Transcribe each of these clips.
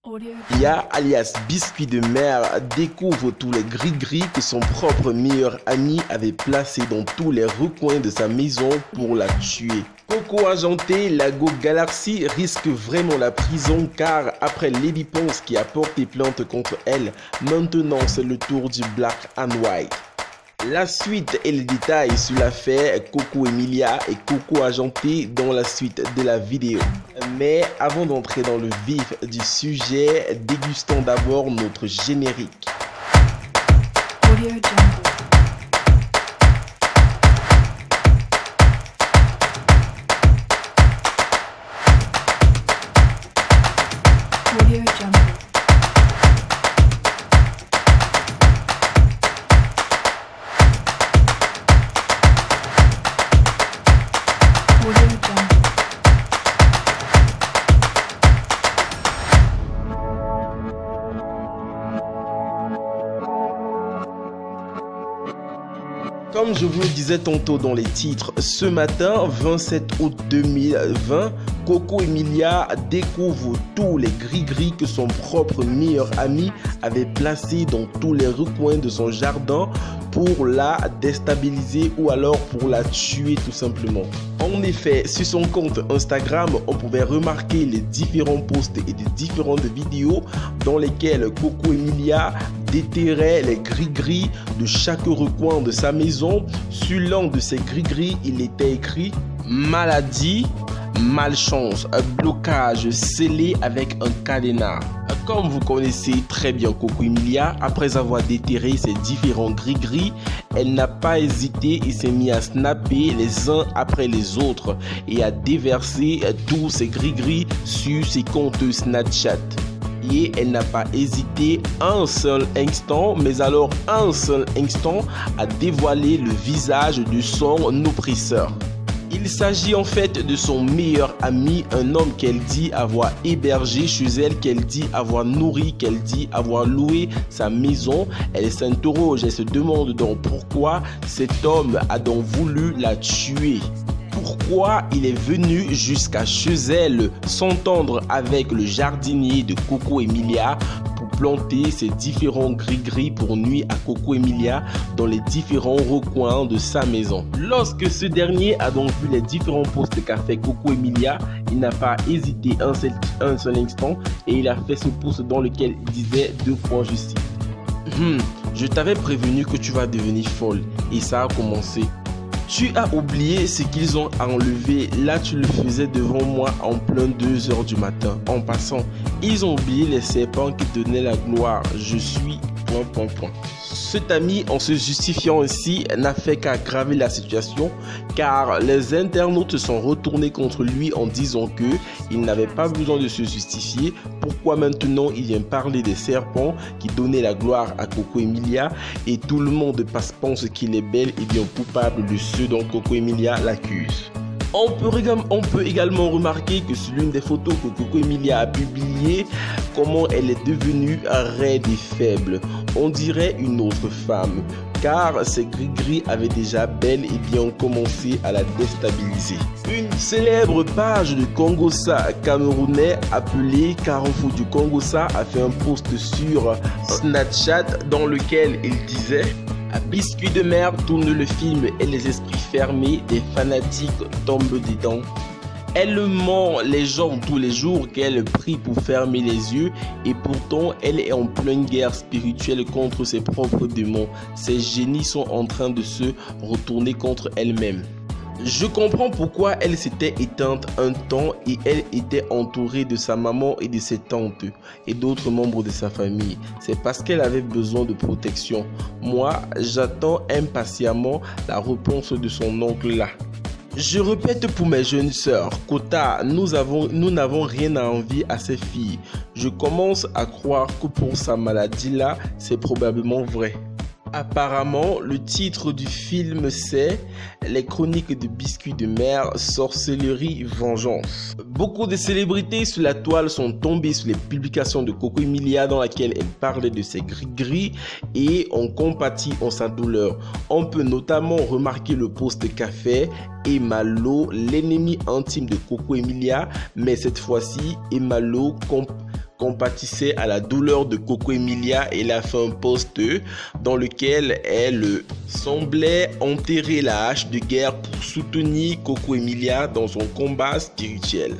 Emilia, alias Biscuit de mer, découvre tous les gris-gris que son propre meilleur ami avait placés dans tous les recoins de sa maison pour la tuer. Coco Argenté, la Go Galaxy risque vraiment la prison car après Lady Ponce qui a porté plainte contre elle, maintenant c'est le tour du Black and White. La suite et les détails sur l'affaire Coco Emilia et Coco Argenté dans la suite de la vidéo. Mais avant d'entrer dans le vif du sujet, dégustons d'abord notre générique. Audio Jungle. Audio Jungle. Audio Jungle. Comme je vous le disais tantôt dans les titres, ce matin, 27 août 2020, Coco Emilia découvre tous les gris-gris que son propre meilleur ami avait placés dans tous les recoins de son jardin pour la déstabiliser ou alors pour la tuer tout simplement. En effet, sur son compte Instagram, on pouvait remarquer les différents posts et les différentes vidéos dans lesquelles Coco Emilia déterrait les gris-gris de chaque recoin de sa maison. Sur l'un de ces gris-gris, il était écrit « Maladie, malchance, blocage scellé avec un cadenas ». Comme vous connaissez très bien Coco Emilia, après avoir déterré ces différents gris-gris, elle n'a pas hésité et s'est mise à snapper les uns après les autres et à déverser tous ces gris-gris sur ses comptes Snapchat. Et elle n'a pas hésité un seul instant, mais alors un seul instant, à dévoiler le visage de son oppresseur. Il s'agit en fait de son meilleur ami, un homme qu'elle dit avoir hébergé chez elle, qu'elle dit avoir nourri, qu'elle dit avoir loué sa maison. Elle s'interroge, elle se demande donc pourquoi cet homme a donc voulu la tuer. Pourquoi il est venu jusqu'à chez elle s'entendre avec le jardinier de Coco Emilia pour planter ses différents gris-gris pour nuire à Coco Emilia dans les différents recoins de sa maison. Lorsque ce dernier a donc vu les différents posts qu'a fait Coco Emilia, il n'a pas hésité un seul instant et il a fait ce post dans lequel il disait deux fois, je cite, je t'avais prévenu que tu vas devenir folle et ça a commencé. Tu as oublié ce qu'ils ont enlevé. Là, tu le faisais devant moi en plein 2 heures du matin. En passant, ils ont oublié les serpents qui donnaient la gloire. Je suis... ... Cet ami, en se justifiant ainsi, n'a fait qu'aggraver la situation car les internautes se sont retournés contre lui en disant que il n'avait pas besoin de se justifier. Pourquoi maintenant il vient parler des serpents qui donnaient la gloire à Coco Emilia et tout le monde pense qu'il est bel et bien coupable de ce dont Coco Emilia l'accuse. On peut également remarquer que sur l'une des photos que Coco Emilia a publiées, comment elle est devenue raide et faible. On dirait une autre femme, car ces gris-gris avaient déjà bel et bien commencé à la déstabiliser. Une célèbre page de Congossa camerounais appelée Carrefour du Congossa a fait un post sur Snapchat dans lequel il disait: à Biscuit de mer tourne le film et les esprits fermés des fanatiques tombent dedans. Elle ment les gens tous les jours qu'elle prie pour fermer les yeux et pourtant elle est en pleine guerre spirituelle contre ses propres démons. Ses génies sont en train de se retourner contre elle-même. Je comprends pourquoi elle s'était éteinte un temps et elle était entourée de sa maman et de ses tantes et d'autres membres de sa famille. C'est parce qu'elle avait besoin de protection. Moi, j'attends impatiemment la réponse de son oncle là. Je répète pour mes jeunes sœurs, Kota, nous n'avons rien à envier à ces filles. Je commence à croire que pour sa maladie là, c'est probablement vrai. Apparemment, le titre du film c'est Les Chroniques de Biscuit de mer, sorcellerie, vengeance. Beaucoup de célébrités sur la toile sont tombées sur les publications de Coco Emilia dans laquelle elle parlait de ses gris-gris et ont compati en sa douleur. On peut notamment remarquer le post qu'a fait Emalo, l'ennemi intime de Coco Emilia, mais cette fois-ci, Emalo compatissait à la douleur de Coco Emilia et elle a fait un post dans lequel elle semblait enterrer la hache de guerre pour soutenir Coco Emilia dans son combat spirituel.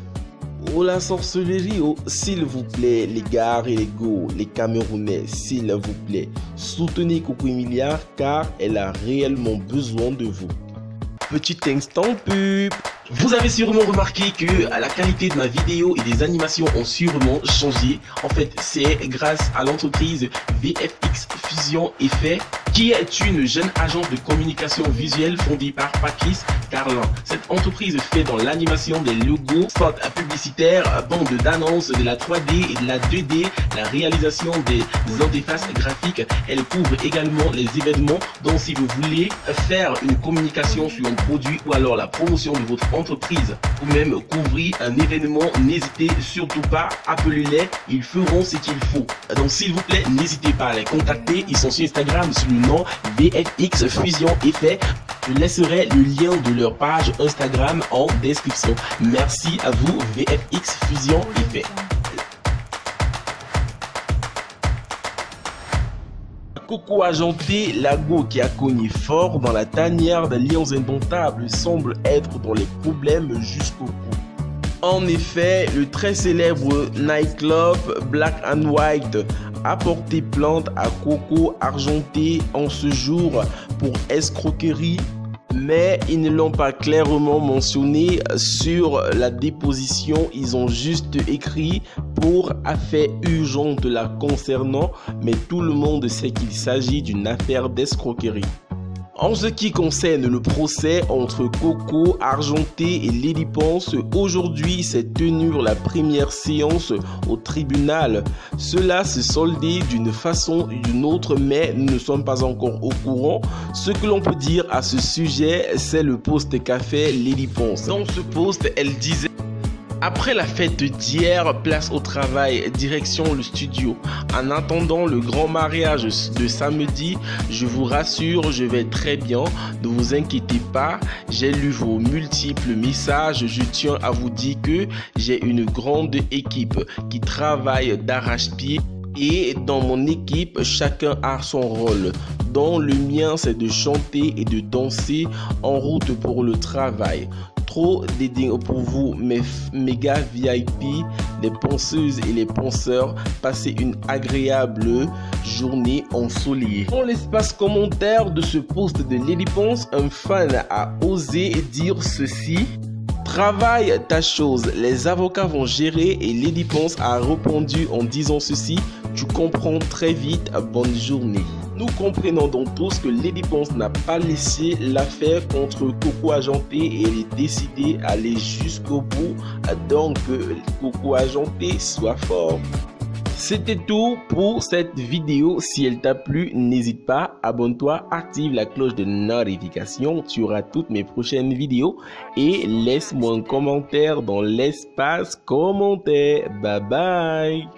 Oh la sorcellerie, oh, s'il vous plaît, les gars et les go, les Camerounais, s'il vous plaît, soutenez Coco Emilia car elle a réellement besoin de vous. Petit instant pub. Vous avez sûrement remarqué que la qualité de ma vidéo et des animations ont sûrement changé. En fait, c'est grâce à l'entreprise VFX Fusion Effects, qui est une jeune agence de communication visuelle fondée par Patrice Carlin. Cette entreprise fait dans l'animation des logos, spots publicitaires, bandes d'annonces, de la 3D et de la 2D, la réalisation des interfaces graphiques. Elle couvre également les événements. Donc si vous voulez faire une communication sur un produit ou alors la promotion de votre entreprise ou même couvrir un événement, n'hésitez surtout pas, appelez-les, ils feront ce qu'il faut. Donc s'il vous plaît, n'hésitez pas à les contacter, ils sont sur Instagram sous le nom VFX Fusion Effects. Je laisserai le lien de leur page Instagram en description. Merci à vous VFX Fusion Effects. Coco Argenté, Lago qui a cogné fort dans la tanière des lions indomptables, semble être dans les problèmes jusqu'au bout. En effet, le très célèbre nightclub Black and White a porté plainte à Coco Argenté en ce jour pour escroquerie, mais ils ne l'ont pas clairement mentionné sur la déposition. Ils ont juste écrit pour affaire urgente la concernant, mais tout le monde sait qu'il s'agit d'une affaire d'escroquerie. En ce qui concerne le procès entre Coco Argenté et Lady Ponce, aujourd'hui s'est tenue la première séance au tribunal. Cela se soldait d'une façon ou d'une autre, mais nous ne sommes pas encore au courant. Ce que l'on peut dire à ce sujet, c'est le post qu'a fait Lady Ponce. Dans ce post, elle disait: après la fête d'hier, place au travail, direction le studio. En attendant le grand mariage de samedi, je vous rassure, je vais très bien. Ne vous inquiétez pas, j'ai lu vos multiples messages. Je tiens à vous dire que j'ai une grande équipe qui travaille d'arrache-pied. Et dans mon équipe, chacun a son rôle. Dont le mien, c'est de chanter et de danser en route pour le travail. Trop dédain pour vous, mes méga VIP, les penseuses et les penseurs. Passez une agréable journée ensoleillée. Dans l'espace commentaire de ce post de Lady Ponce, un fan a osé dire ceci: travaille ta chose, les avocats vont gérer. Et Lady Ponce a répondu en disant ceci: tu comprends très vite, bonne journée. Nous comprenons donc tous que Lady Ponce n'a pas laissé l'affaire contre Coco Argenté et elle est décidée à aller jusqu'au bout. Donc Coco Argenté, sois fort. C'était tout pour cette vidéo. Si elle t'a plu, n'hésite pas, abonne-toi, active la cloche de notification. Tu auras toutes mes prochaines vidéos et laisse-moi un commentaire dans l'espace commentaire. Bye bye.